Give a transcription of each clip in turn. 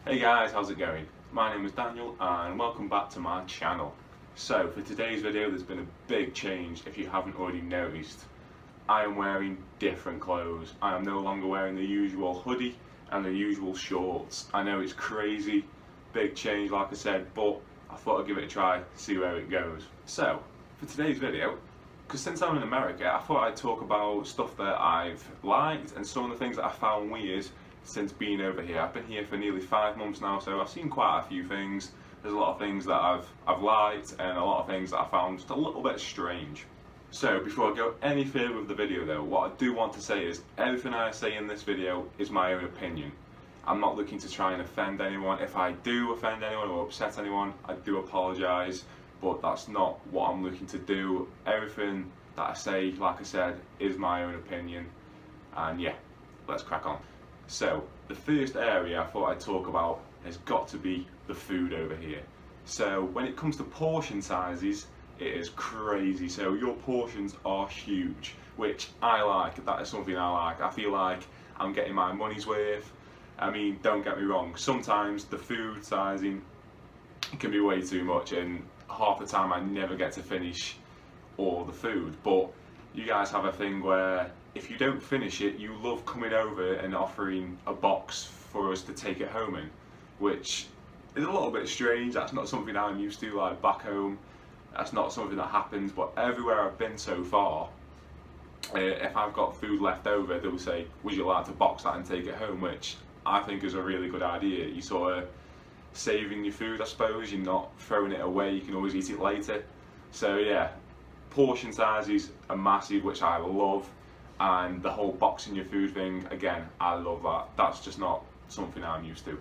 Hey guys, how's it going? My name is Daniel and welcome back to my channel. So for today's video there's been a big change if you haven't already noticed. I am wearing different clothes. I am no longer wearing the usual hoodie and the usual shorts. I know it's crazy, big change like I said, but I thought I'd give it a try, see where it goes. So for today's video, because since I'm in America I thought I'd talk about stuff that I've liked and some of the things that I found weird since being over here. I've been here for nearly 5 months now, so I've seen quite a few things. There's a lot of things that I've liked and a lot of things that I found just a little bit strange. So before I go any further with the video though, what I do want to say is everything I say in this video is my own opinion. I'm not looking to try and offend anyone. If I do offend anyone or upset anyone, I do apologise, but that's not what I'm looking to do. Everything that I say, like I said, is my own opinion. And yeah, let's crack on. So the first area I thought I'd talk about has got to be the food over here. So when it comes to portion sizes, it is crazy. So your portions are huge, which I like. That is something I like. I feel like I'm getting my money's worth. I mean, don't get me wrong, sometimes the food sizing can be way too much and half the time I never get to finish all the food, but you guys have a thing where if you don't finish it, you love coming over and offering a box for us to take it home in, which is a little bit strange. That's not something I'm used to, like back home. That's not something that happens, but everywhere I've been so far, if I've got food left over, they'll say, would you like to box that and take it home, which I think is a really good idea. You sort of saving your food, I suppose. You're not throwing it away, you can always eat it later. So yeah, portion sizes are massive, which I love, and the whole boxing your food thing, again, I love that. That's just not something I'm used to.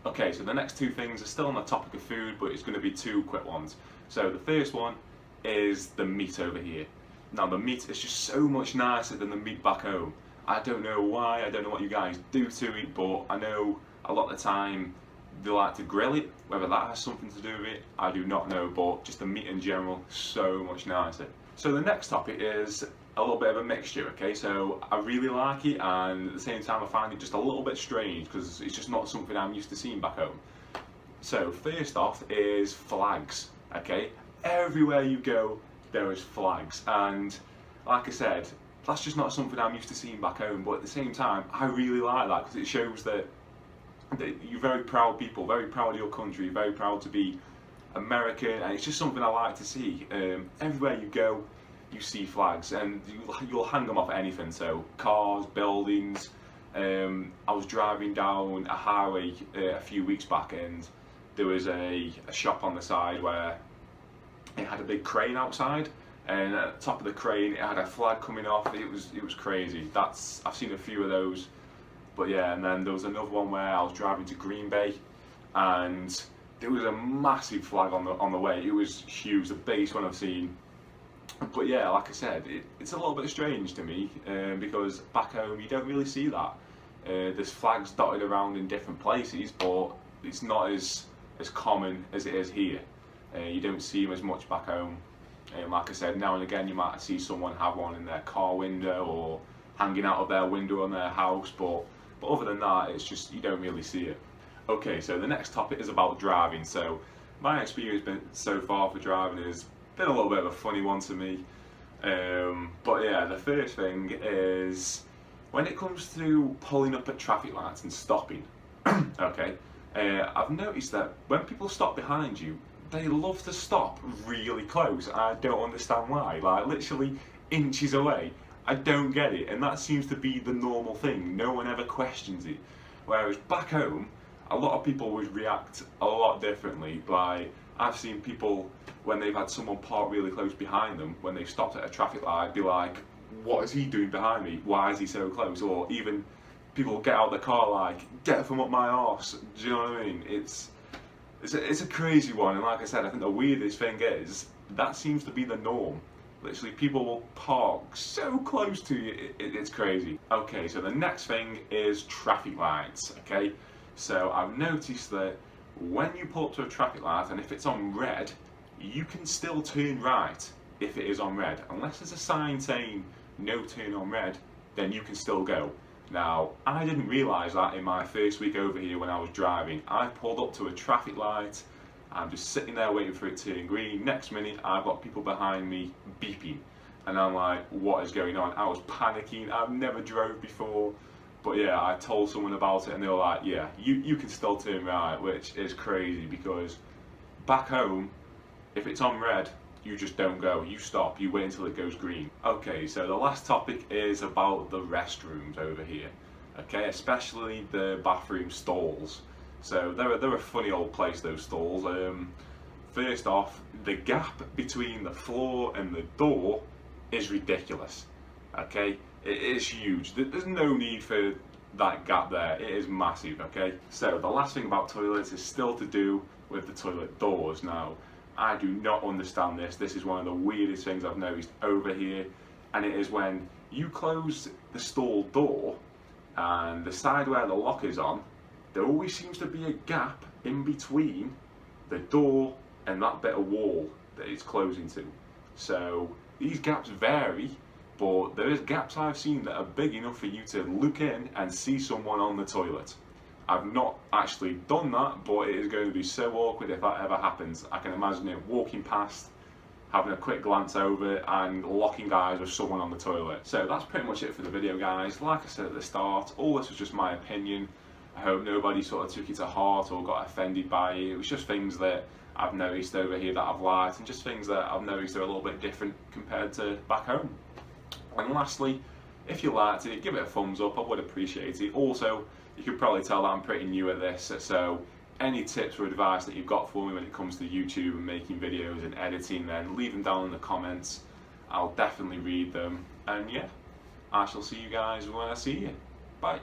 Okay, so the next two things are still on the topic of food, but it's going to be two quick ones. So the first one is the meat over here. Now the meat is just so much nicer than the meat back home. I don't know why, I don't know what you guys do to it, but I know a lot of the time they like to grill it. Whether that has something to do with it, I do not know, but just the meat in general, so much nicer. So the next topic is a little bit of a mixture, okay? So I really like it, and at the same time I find it just a little bit strange because it's just not something I'm used to seeing back home. So first off is flags, okay? Everywhere you go, there is flags, and like I said, that's just not something I'm used to seeing back home, but at the same time, I really like that because it shows that you're very proud people, very proud of your country, very proud to be American, and it's just something I like to see. Everywhere you go, you see flags, and you'll hang them off anything, so cars, buildings. I was driving down a highway a few weeks back, and there was a shop on the side where it had a big crane outside, and at the top of the crane it had a flag coming off. It was crazy. I've seen a few of those. But yeah, and then there was another one where I was driving to Green Bay, and there was a massive flag on the way. It was huge, the biggest one I've seen. But yeah, like I said, it's a little bit strange to me because back home you don't really see that. There's flags dotted around in different places, but it's not as common as it is here. You don't see them as much back home. Like I said, now and again you might see someone have one in their car window or hanging out of their window on their house, but other than that, it's just, you don't really see it. Okay, so the next topic is about driving. So my experience so far for driving has been a little bit of a funny one to me. But yeah, the first thing is when it comes to pulling up at traffic lights and stopping. Okay, I've noticed that when people stop behind you, they love to stop really close. I don't understand why, like literally inches away. I don't get it, and that seems to be the normal thing. No one ever questions it. Whereas back home, a lot of people would react a lot differently. Like, I've seen people, when they've had someone park really close behind them, when they've stopped at a traffic light, be like, what is he doing behind me? Why is he so close? Or even people get out of the car like, get from up my arse. Do you know what I mean? It's a crazy one, and like I said, I think the weirdest thing is, that seems to be the norm. Literally, people will park so close to you, it's crazy. Okay, so the next thing is traffic lights, okay? So I've noticed that when you pull up to a traffic light, and if it's on red, you can still turn right if it is on red. Unless there's a sign saying no turn on red, then you can still go. Now, I didn't realise that in my first week over here when I was driving. I pulled up to a traffic light, I'm just sitting there waiting for it to turn green. Next minute, I've got people behind me beeping. And I'm like, what is going on? I was panicking, I've never drove before. But yeah, I told someone about it and they were like, yeah, you can still turn right, which is crazy because back home, if it's on red, you just don't go, you stop, you wait until it goes green. Okay, so the last topic is about the restrooms over here. Okay, especially the bathroom stalls. So they're a funny old place, those stalls. First off, the gap between the floor and the door is ridiculous. Okay, it is huge. There's no need for that gap there. It is massive. Okay, so the last thing about toilets is still to do with the toilet doors. Now, I do not understand this. This is one of the weirdest things I've noticed over here, and it is when you close the stall door and the side where the lock is on, there always seems to be a gap in between the door and that bit of wall that it's closing to. So these gaps vary, but there is gaps I've seen that are big enough for you to look in and see someone on the toilet. I've not actually done that, but it is going to be so awkward if that ever happens. I can imagine it walking past, having a quick glance over and locking eyes with someone on the toilet. So that's pretty much it for the video, guys. Like I said at the start, all this was just my opinion. I hope nobody sort of took it to heart or got offended by it. It was just things that I've noticed over here that I've liked, and just things that I've noticed are a little bit different compared to back home. And lastly, if you liked it, give it a thumbs up, I would appreciate it. Also, you can probably tell that I'm pretty new at this, so any tips or advice that you've got for me when it comes to YouTube and making videos and editing, then leave them down in the comments. I'll definitely read them. And yeah, I shall see you guys when I see you. Bye.